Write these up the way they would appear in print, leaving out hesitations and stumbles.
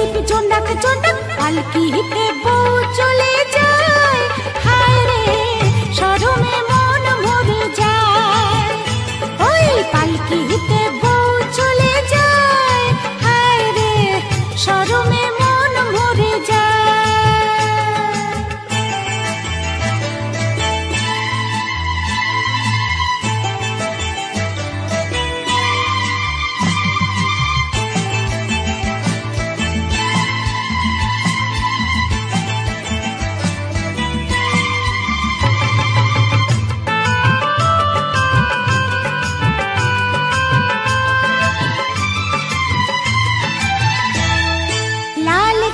দীপ জোনাক জোনাক পালকিতে বউ চলে যায়, হায় রে শরমে মন মরে যায়। ওই পালকিতে বউ চলে যায়, হায় রে শরমে মন মরে যায়।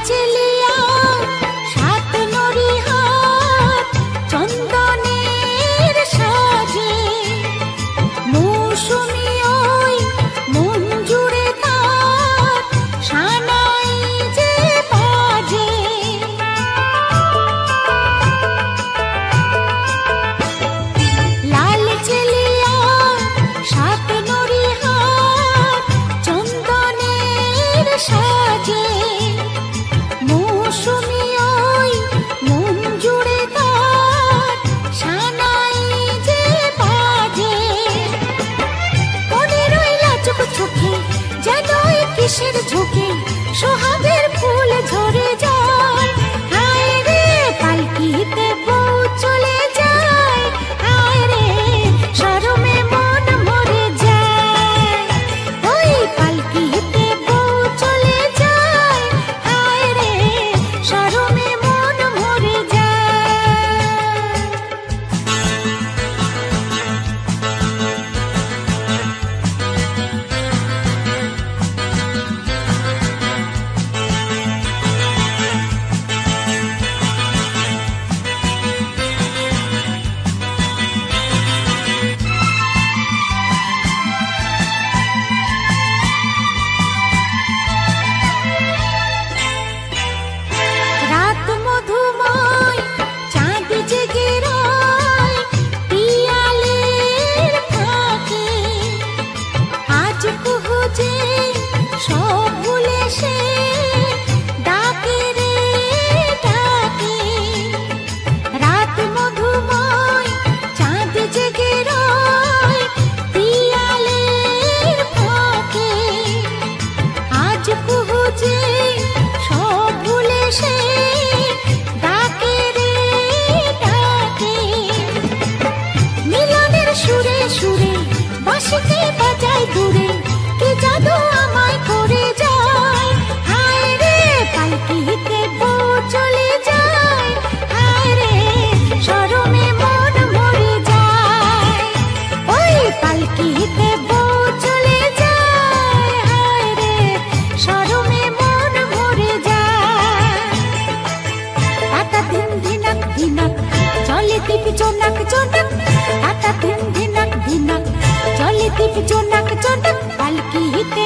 चलिया सात नरी हाथ चंदनेर साजे, मौसुमी ओई मन जुड़े तार शानाई जे बाजे। लाल चलिया सात नरी हाथ चंदनेर साजे, मौसुमी ओई मन जुड़े तार शानाई जे बाजे। कोने रोइला चुप चुपे जनोई किसेर झुके सोहागेर फूल झरे जाय, हाय रे पालकिते बউ चले যায়, हाय रे शरमे मन मरे যায়। ওই পালকিতে বউ চলে যায়, হায় রে শরমে মন মরে যায়। रात मधुमय चाँद जेगे रয় पियालेर फाঁকে, আজ কুহু যে সব ভুলে সে ডাকে রে ডাকে। রাত মধুময় চাঁদ জেগে রয় পিয়ালের ফাঁকে, আজ কুহু যে সব ভুলে সে ডাকে রে ডাকে। মিলনের সুরে সুরে বাঁশিতে বাজায় দূরে, কি জাদু আমায় করে যায়, হায় রে পালকিতে বউ চলে যায়, হায় রে শরমে মন মরে যায়। ওই পালকিতে বউ চলে যায়, হায় রে শরমে মন মরে যায়। তাতা দিন দিনাক দিনাক চলে দীপ জোনাক জোনাক, তাতা দিন দিনাক দিনাক চলে দীপ জোনাক জোনাক পালকিতে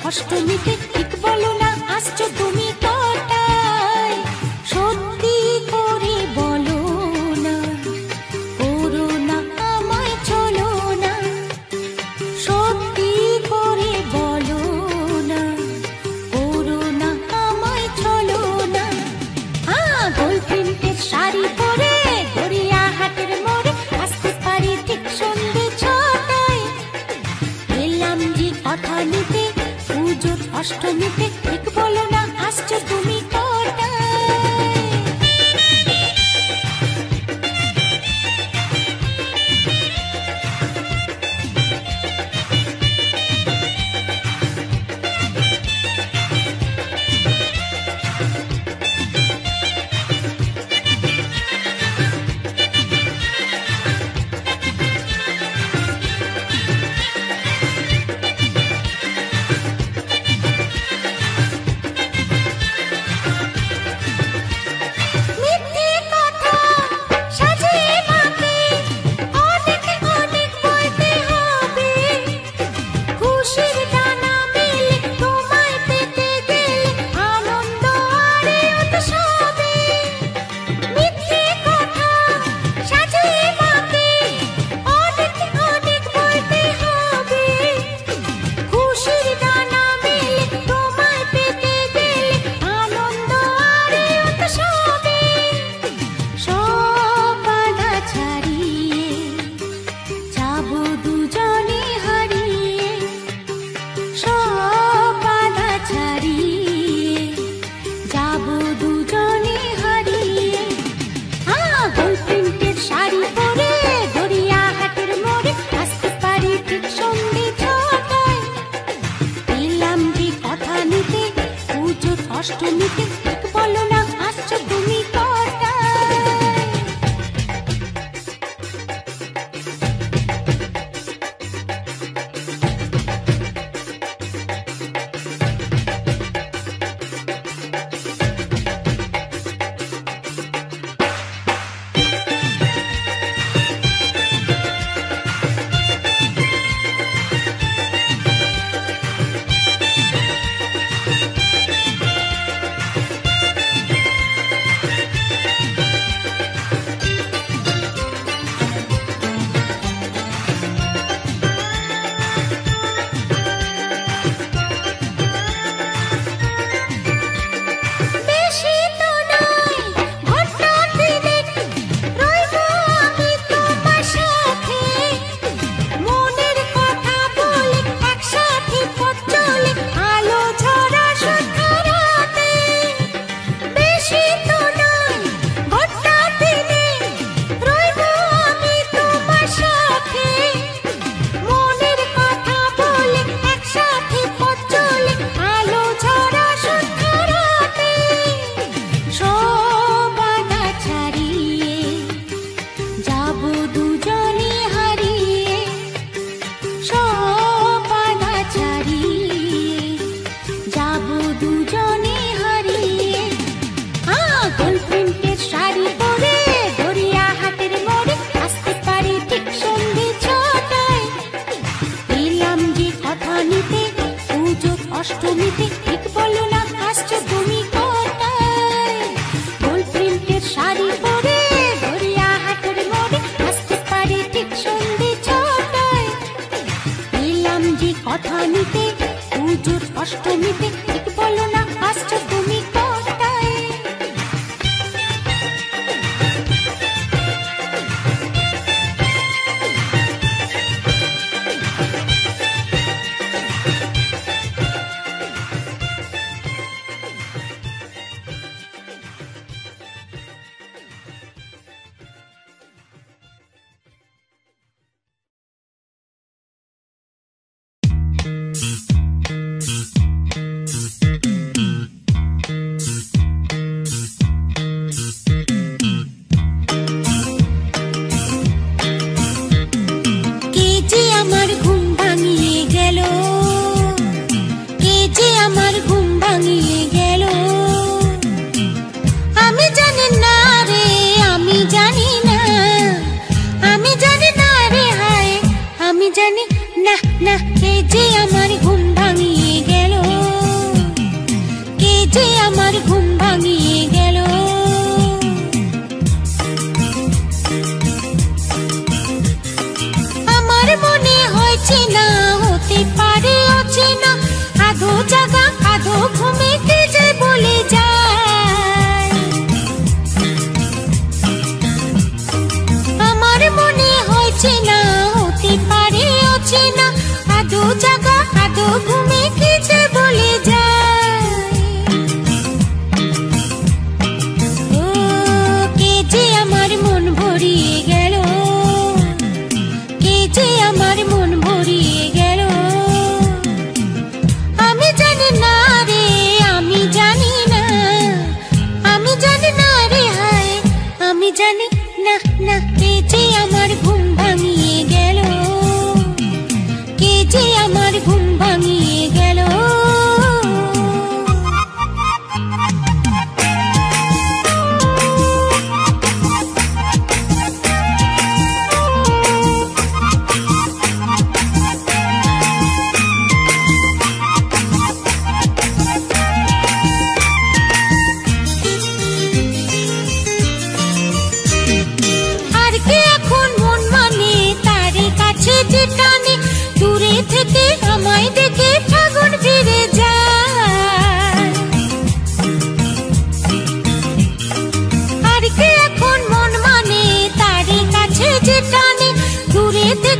অষ্টমীতে ঠিক বলো না আসছো তুমি কটায় সত্যি করে বলো না করো না আমায় চলো না সত্যি করে বলো না করো না আমায় চলো না গোল প্রিন্টের শাড়ি পরে গড়িয়াহাটের মোড়ে আসতে পারি ঠিক সন্ধ্যে ছটায় এলাম যে কথা নিতে পুজোর অষ্টমীতে ঠিক বলো না আসছো তুমি কটায় অষ্টমীতে ঠিক বলো না আসছো তুমি অষ্টমীতে ঠিক বলো না আসছো তুমি কটায় গোল প্রিন্টের শাড়ি পরে গড়িয়াহাটের মোড়ে আসতে পারি ঠিক সন্ধ্যে ছটায় এলাম যে কথা নিতে পুজোর অষ্টমীতে ঠিক বলো না আসছো তুমি কটায়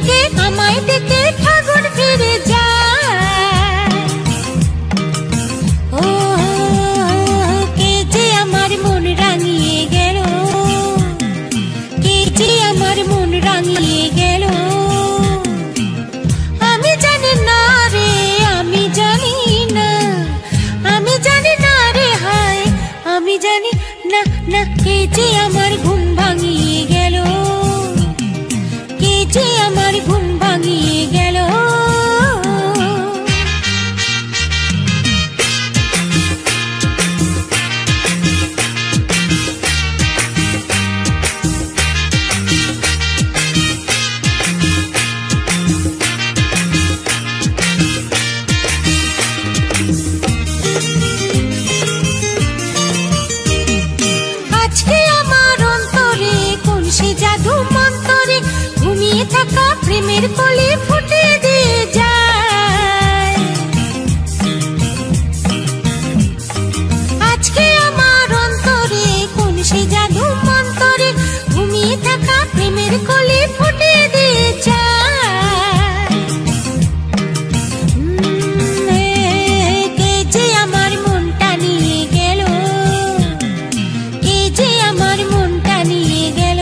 থেকে আমায় ডেকে ঠাকুর ফিরে যায়। ও কে যে আমার মন রাঙিয়ে গেল, কে যে আমার মন রাঙিয়ে গেল। আমি জানি না রে, আমি জানি না, আমি জানি না রে হায়, আমি জানি না না। কে যে আমার ঘুম ভাঙিয়ে গেল, কে যে আমার ঘুম ভাঙিয়ে গেল। আজকে আমার অন্তরে কোন সে জাদু মন্তরে ঘুমিয়ে থাকা প্রেমের কলি ফুটে দিয়ে যায়। আজকে আমার অন্তরে কোন সে জাদু মন্তরে ঘুমিয়ে থাকা প্রেমের কলি ফুটে দিয়ে যায়। কে যে আমার মনটা নিয়ে গেল, কে যে আমার মনটা নিয়ে গেল।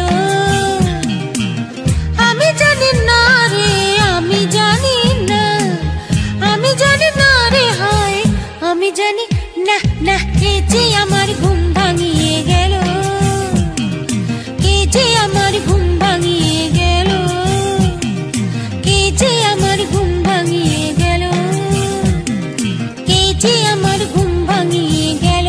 আমি জানি না রে, আমি জানি না, আমি জানি না রে হায়, আমি জানি না না। কে যে আমার ঘুম ভাঙিয়ে গেল, কে যে আমার ঘুম ভাঙিয়ে গেল, কে যে আমার ঘুম ভাঙিয়ে গেল, কে যে আমার ঘুম ভাঙিয়ে গেল।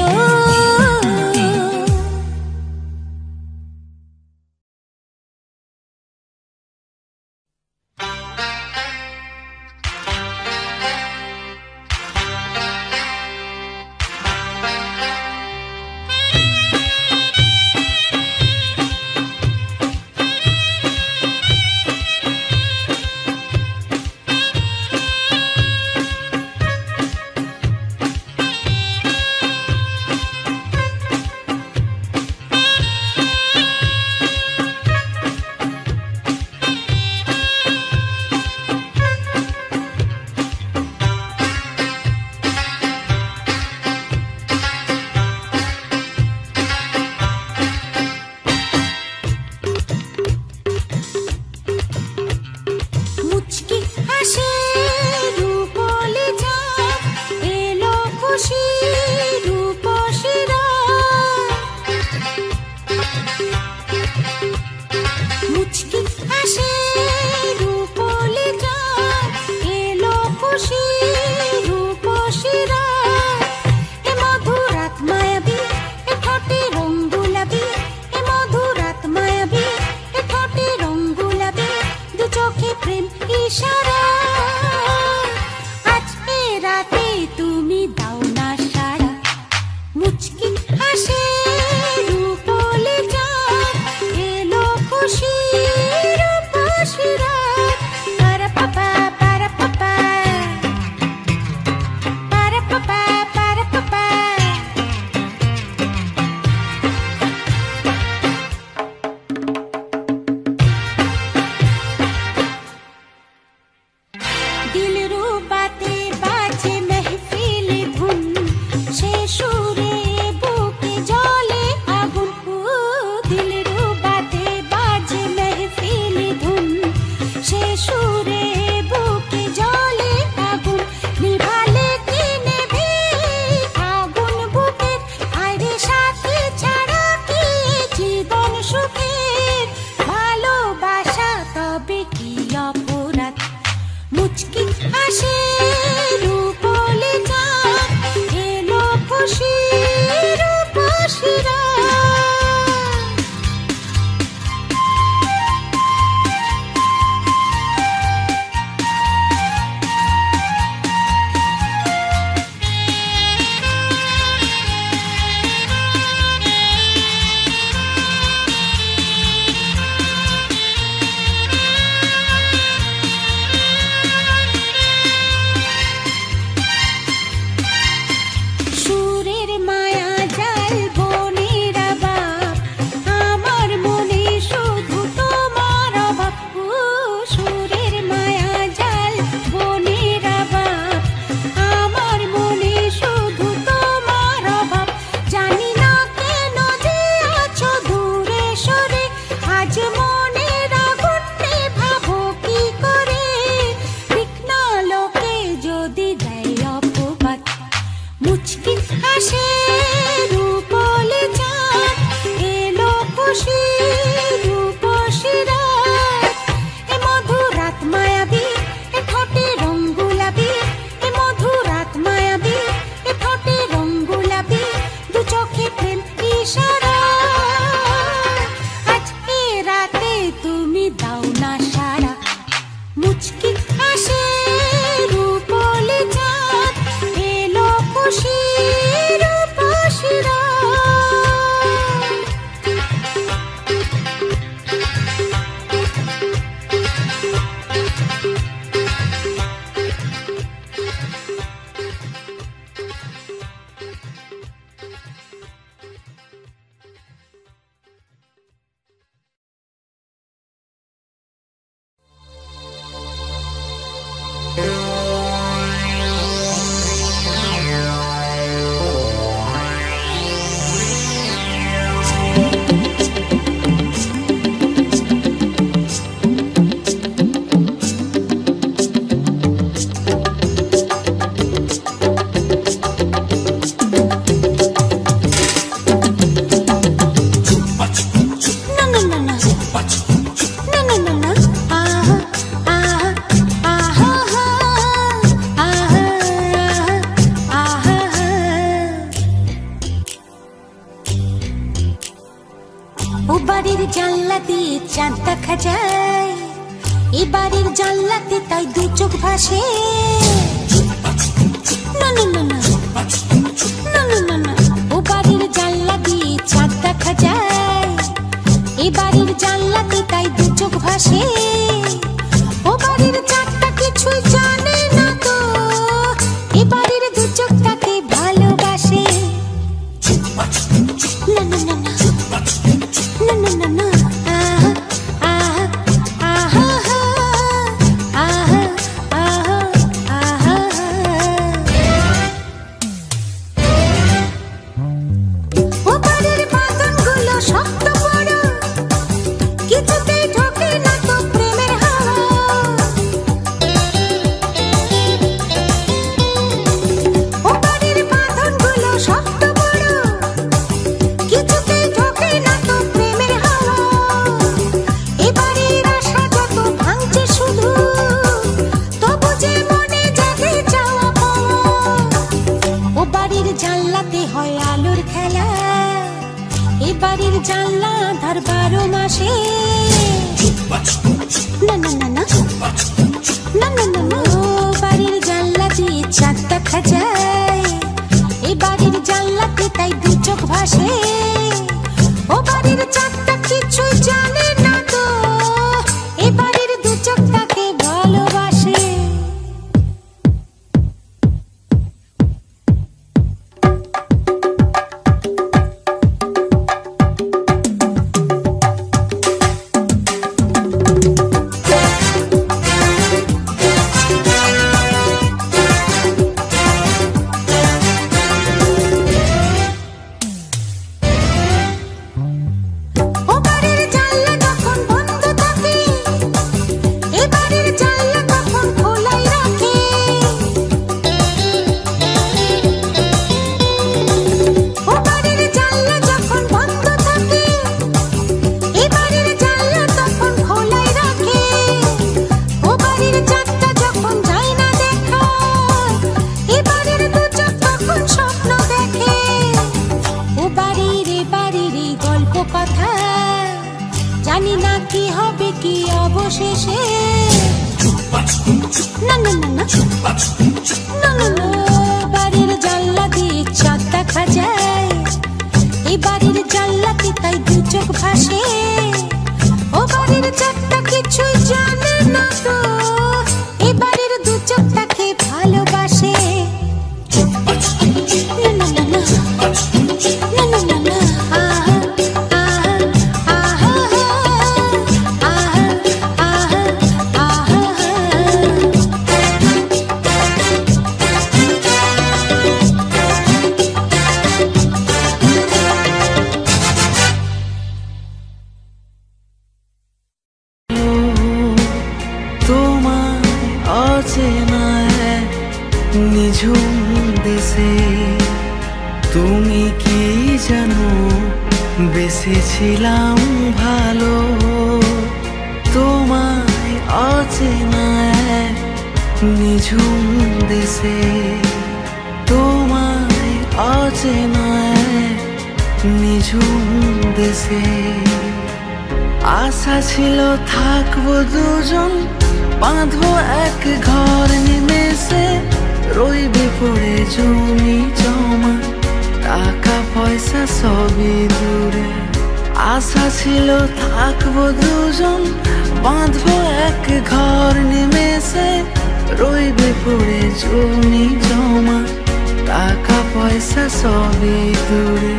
মুচকি হাসে রূপলি চাঁদ, এলো খুশি রূপসী রাত। মুচকি হাসে রূপলি চাঁদ, এলো খুশি রূপসী রাত। এ মধুরাত মায়াবী, এ ঠোঁটে রং গোলাপি, এ মধুরাত মায়াবী, এ ঠোঁটে রং গোলাপি, দু চোখে প্রেম ইশারা। আজকে রাতে তুমি দাও না সাড়া। মুচকি হাসে রূপলি চাঁদ, এলো খুশি রূপসী রাত। পারা পাপা পারা পাপা, পারা পাপা পারা পাপা। দিলরুবাতে বাজে মেহফিল ধুন, সে সুরে বুকে জ্বলে আগুন। দিলরুবাতে বাজে মেহফিল ধুন, সে সুরে বুকে জ্বলে আগুন। নিভালে কি নেবে আগুন বুকের, আরে সাথী ছাড়া কি জীবন সুখের। ভালোবাসা তবে কি অপরাধ। মুচকি হাসে রূপলি চাঁদ, এলো খুশি রূপসী রাত। না সারা মুচকি হাসে রূপলি চাঁদ এলো খুশি রূপসীরা বেসেছিলাম ভালো তোমায় অচেনা নিঝুম দেশে, তোমায় অচেনা নিঝুম দেশে। আশা ছিল থাকবো দুজন, বাঁধবো এক ঘর নিমেষে, রইবে পড়ে জমি জমা, টাকা পয়সা সবই দূরে। আশা ছিল থাকবো দুজন, বাঁধবো এক ঘর নিমেষে, রইবে পড়ে জমি জমা, টাকা পয়সা সবই দূরে।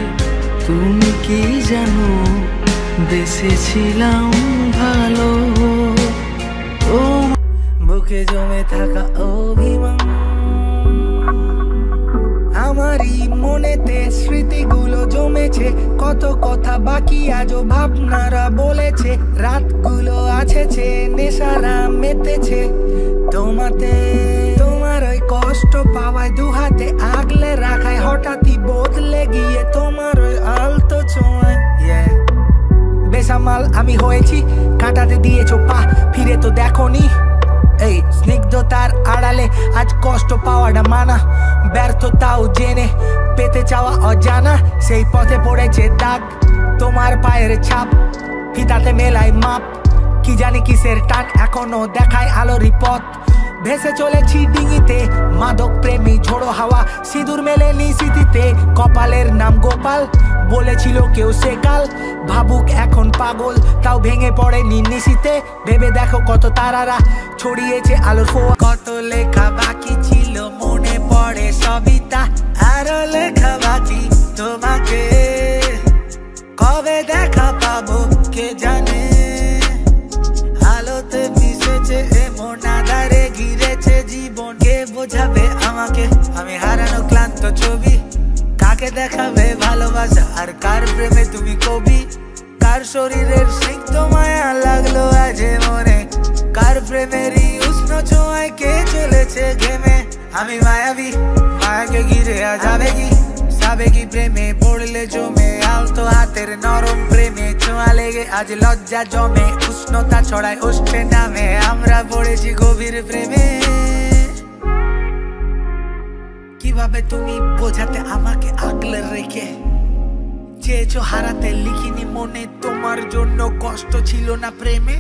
তুমি কি জানো বেসেছিলাম ভালো, বুকে জমে থাকা অভিমান আমারই মনেতে স্মৃতিগুলো জমেছে, কত কথা বাকি আজও ভাবনারা বলেছে, রাতগুলো আছেছে নেশারা মেতেছে তোমাতে। তোমার ওই কষ্ট পাওয়ায় দুহাতে আগলে রাখায় হঠাৎই বদলে গিয়ে তোমার ওই আলতো ছোঁয়ায়। বেসামাল আমি হয়েছি, কাটাতে দিয়েছো পা, ফিরে তো দেখোনি। এই স্নিগ্ধতার আড়ালে আজ কষ্ট পাওয়াটা মানা, ব্যর্থতাও জেনে পেতে চাওয়া অজানা, সেই পথে পড়েছে দাগ তোমার পায়ের ছাপ, ফিতাতে মেলায় মাপ, কি জানি কিসের টান এখনো দেখায় আলোরই পথ। ভেসে চলেছি ডিঙিতে মাদক প্রেমী ঝোড়ো হাওয়া, সিঁদুর মেলেনি স্মৃতিতে, কপালের নাম গোপাল, বলেছিল কেউ সে কাল, ভাবুক এখন পাগল তাও ভেঙে পড়ে নিশীতে। ভেবে দেখো কত তারারা ছড়িয়েছে আলোর ফোয়া, কত লেখা বাকি ছিল মনে পড়ে সবই তা, আরো লেখা বাকি তোমাকে কবে দেখা পাবো কে জানে। আলোতে মিশেছে এমন আধারে ঘিরেছে জীবন, কে বোঝাবে আমাকে আমি হারানো ক্লান্ত ছবি, কাকে দেখাবে ভালোবাসা আর কার প্রেমে তুমি কবি, কার শরীরের সিক্ত মায়া লাগলো আজ মনে, কার প্রেমেরই উষ্ণ ছোঁয়ায় কে চলেছে ঘেমে। আমি মায়াবী মায়াকে ঘিরে আজ আবেগী, সাবেগী প্রেমে পড়লে জমে, আলতো হাতের নরম প্রেমে ছোঁয়া লেগে আজ লজ্জা জমে, উষ্ণতা ছড়ায় ওষ্ঠে নামে, আমরা পড়েছি গভীর প্রেমে। কিভাবে তুমি বোঝাতে আমাকে আগলে রেখে, চেয়েছো হারাতে লিখিনি মনে, তোমার জন্য কষ্ট ছিল না প্রেমে।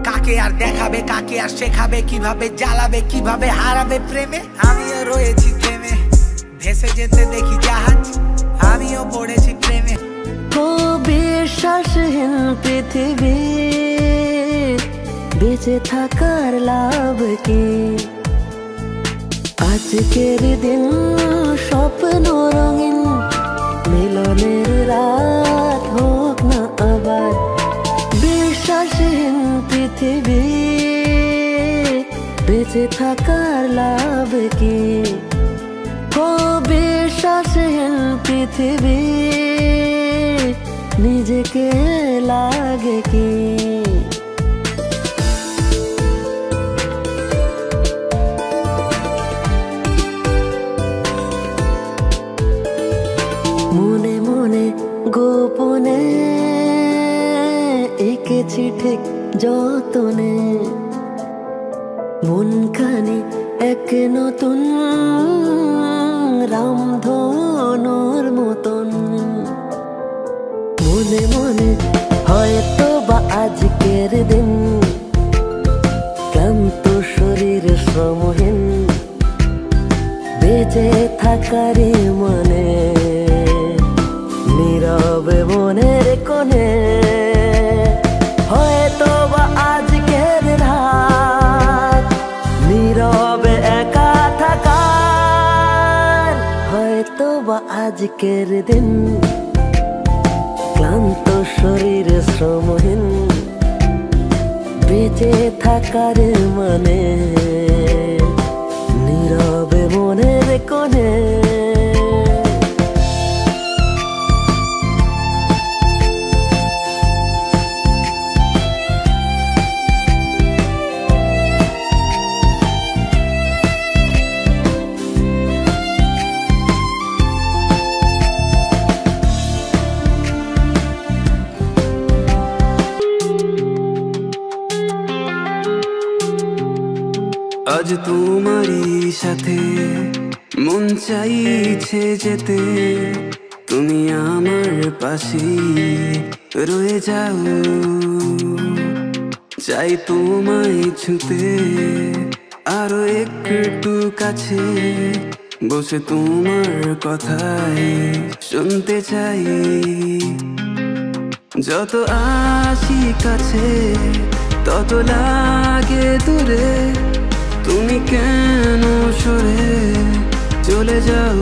কাকে আর দেখাবে, কাকে আর শেখাবে, কিভাবে জ্বালাবে, কিভাবে হারাবে প্রেমে। আমিও রয়েছি প্রেমে, ভেসে যেতে দেখি জাহাজ, আমিও পড়েছি প্রেমে। ও বিশ্বাসহীন পৃথিবী, বেঁচে থাকার লাভ কি, আজকের দিন স্বপ্ন রঙিন, মিলনের রাত হোক না আবার। বিশ্বাসহীন পৃথিবী, বেঁচে থাকার লাভ কি, ও বিশ্বাসহীন পৃথিবী, নিজেকে লাগে কি। মনে মনে গোপনে এঁকেছি ঠিক যতনে, মনখানি এক নতুন রামধনুর মতন। মনে মনে হয়তো বা আজকের দিন, ক্লান্ত শরীর শ্রমহীন, বেঁচে থাকারই মানে, নীরবে মনের কোণে, হয়তো বা আজকের রাত, নীরবে একা থাকার, হয়তো বা আজকের দিন, ক্লান্ত শরীর শ্রমহীন, বেঁচে থাকার মানে, নীরবে মনের কোণে। আজ তোমারই সাথে মন চাইছে যেতে, তুমি আমার পাশে রয়ে যাও, চাই তোমায় ছুতে আরো একটু কাছে বসে তোমার কথাই শুনতে চাই। যত আসি কাছে তত লাগে দূরে, তুমি কেন সরে চলে যাও?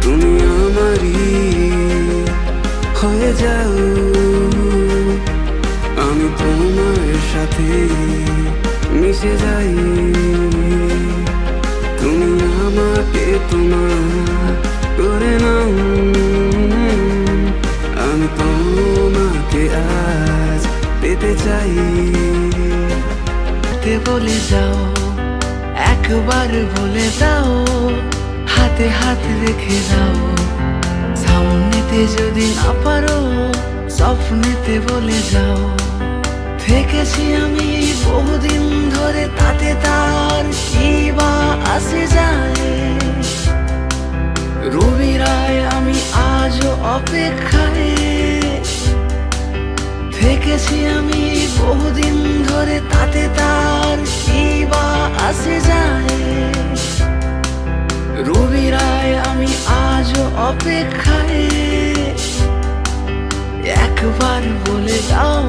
তুমি আমারই হয়ে যাও, আমি তোমার সাথে মিশে যাই। তুমি আমাকে তোমার করে নাও, আমি তোমাকে আজ পেতে চাই। বলে যাও, একবার বলে দাও, হাতে হাত রেখে দাও। সামনেতে যদি না পারো স্বপ্নেতে বলে যাও। থেকেছি আমি বহুদিন ধরে, তাতে তার কি বা আসে যায়? রবি রায় আমি আজও অপেক্ষায় থেকেছি আমি বহুদিন ধরে, তাতে তার কি বা আসে যায়? রবি রায় আমি আজও অপেক্ষায়, একবার বলে দাও,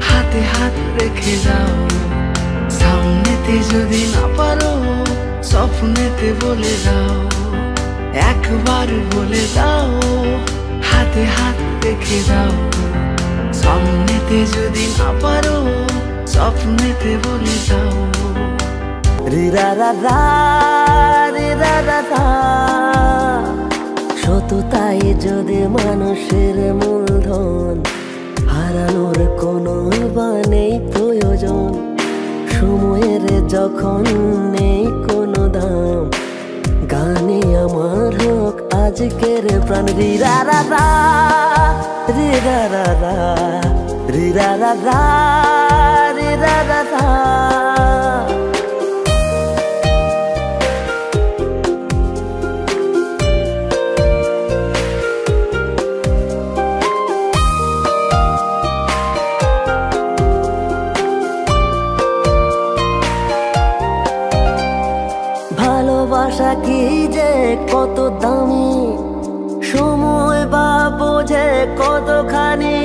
হাতে হাত রেখে দাও। সামনেতে যদি না পারো স্বপ্নেতে বলে দাও। একবার বলে দাও, হাতে হাত রেখে দাও। সামনেতে যদি না পারো স্বপ্নেতে বলে দাও। রে রা রা রা, রে রা রা রা। সততাই যদি মানুষের মূলধন, হারানোর কোনো বা নেই প্রয়োজন। সময়ের যখন নেই কোনো দাম, গানে আমার হোক আজকের প্রাণ। রে রা রা রা, রে রা রা রা, রে রা রা রা, রে রা রা রা। ভালোবাসা কি যে কত দামি, সময় বা বোঝে কতখানি।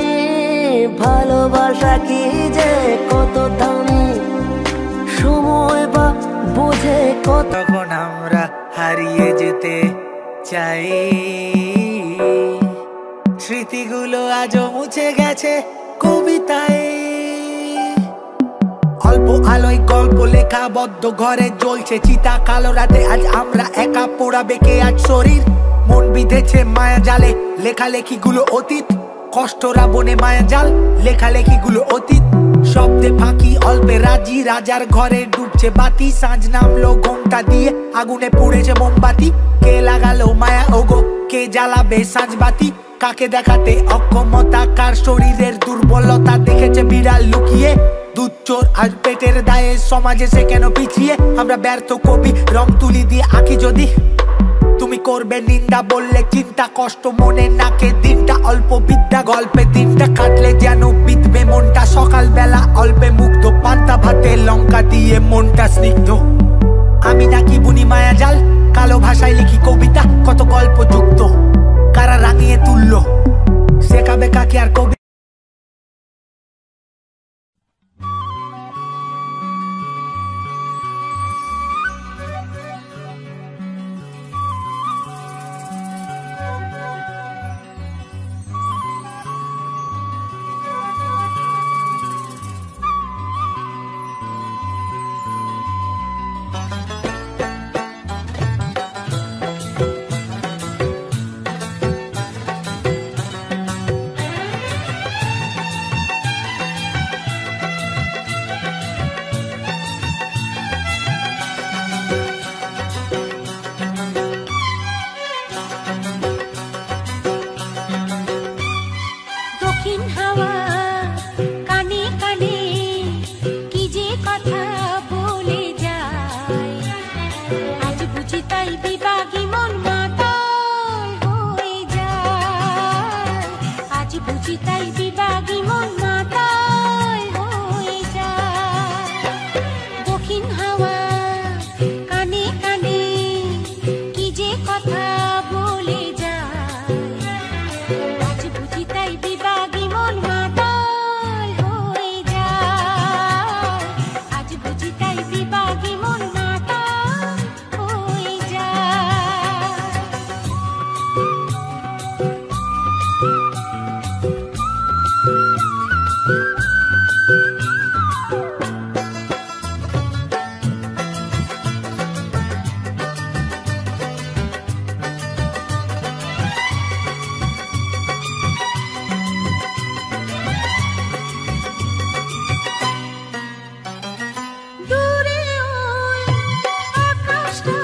ভালোবাসা কি যে কত দামি, সময় বা বোঝে কত। তখন আমরা হারিয়ে যেতে চাই, স্মৃতিগুলো আজও মুছে গেছে কবিতায়। অল্প আলোয় গল্প লেখা বদ্ধ ঘরে জ্বলছে চিতা, কালো রাতে আজ আমরা একা, পোড়াবে কে আজ শরীর। মন বিঁধেছে মায়া জালে, লেখালেখিগুলো অতীত। কষ্টরা বনে মায়া জাল, লেখালেখিগুলো অতীত। শব্দে ফাঁকি অল্পে রাজি, রাজার ঘরে ডুবছে বাতি। সাঁঝ নামলো ঘোমটা দিয়ে, আগুনে পুড়েছে মোমবাতি। কে লাগালো মায়া ওগো, কে জ্বালাবে সাঁঝ বাতি? কাকে দেখাতে অক্ষমতা, কার শরীরের দুর্বলতা দেখেছে বিড়াল লুকিয়ে। দুধ চোর আজ পেটের দায়ে, সমাজে সে কেন পিছিয়ে? আমরা ব্যর্থ কবি, রং তুলি দিয়ে আঁকি যদি। তুমি করবে নিন্দা বললে চিন্তা, কষ্ট মনে নাকে দিনটা। অল্প বিদ্যা গল্পে দিনটা কাটলে যেন বিধবে মনটা। সকালবেলা অল্পে মুগ্ধ, পান্তা ভাতে লঙ্কা দিয়ে মনটা স্নিগ্ধ। আমি নাকি বুনি মায়া জাল, কালো ভাষায় লিখি কবিতা। কত গল্প যুক্ত, কারা রাঙিয়ে তুললো, শেখাবে কাকে আর কবি। বুঝি তাই বিভাগী মন মাতাল হয়ে যায়। দক্ষিণ হাওয়া কানে কানে কি যে কথা বলে যায়, আজ বুঝি তাই বিভাগী মন মাতাল হয়ে যায়। আজ বুঝি তাই বিভাগী মন মাতাল হয়ে যায়। দূরে ওই আকাশটা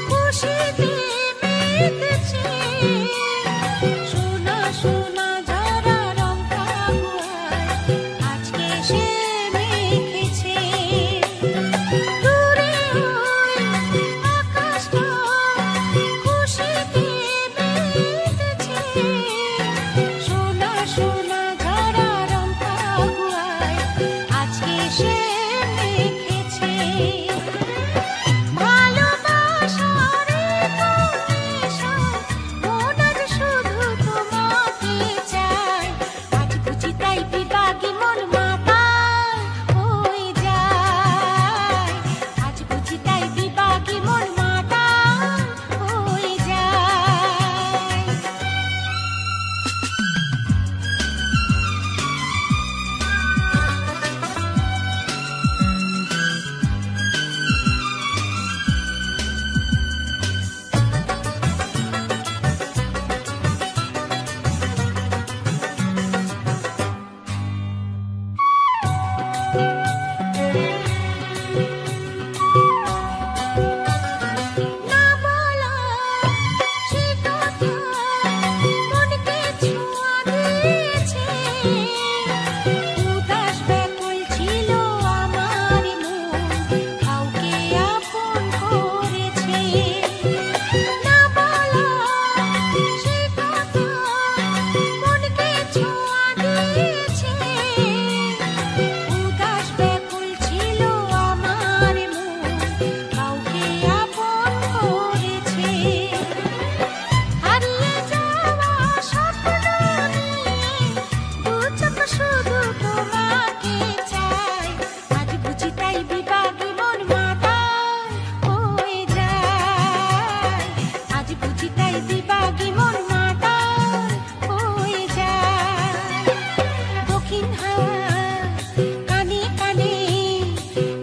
খুশিতে মেতেছে, সোনা সোনা ঝরা রংটা গুহায় আজকে সে মেখেছে। দূরে ওই আকাশটা খুশিতে মেতেছে, সোনা সোনা ঝরা রংটা গুহায় আজকে সে মেখেছে। ভালোবাসার এতো নেশা, মন আজ শুধু তোমাকে চায়। আজ বুঝি তাই বিভাগী মন মাতাল হয়ে যায়। আজ বুঝি তাই বিভাগী মন মাতাল হয়ে যায়। না বলা সে কথা মনকে ছোঁয়া দিয়েছে, উদাস ব্যাকুল ছিল আমার মন, কাউকে আপন করেছে। না বলা সে কথা মনকে ছোঁয়া দিয়েছে, উদাস ব্যাকুল ছিল আমার মন, কাউকে আপন করেছে। হারিয়ে যাওয়া স্বপ্ন নিয়ে দু চোখ শুধু তোমাকে চায়। আজ বুঝি তাই বিভাগী মন মাতাল হয়ে যায়। আজ বুঝি তাই বিভাগী মন মাতাল হয়ে যায়। দক্ষিণ হাওয়া কানে কানে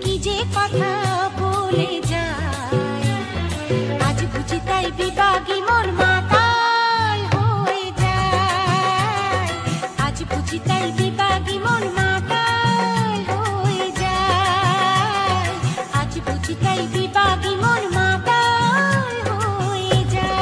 কি যে কথা বলে যায়, আজ বুঝি তাই বিভাগী মন মাতাল হয়ে যায়। আজ বুঝি তাই বিভাগী মন মাতাল হয়ে যায়। আজ বুঝি তাই বিভাগী মন মাতাল হয়ে যায়।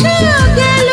এসে গেল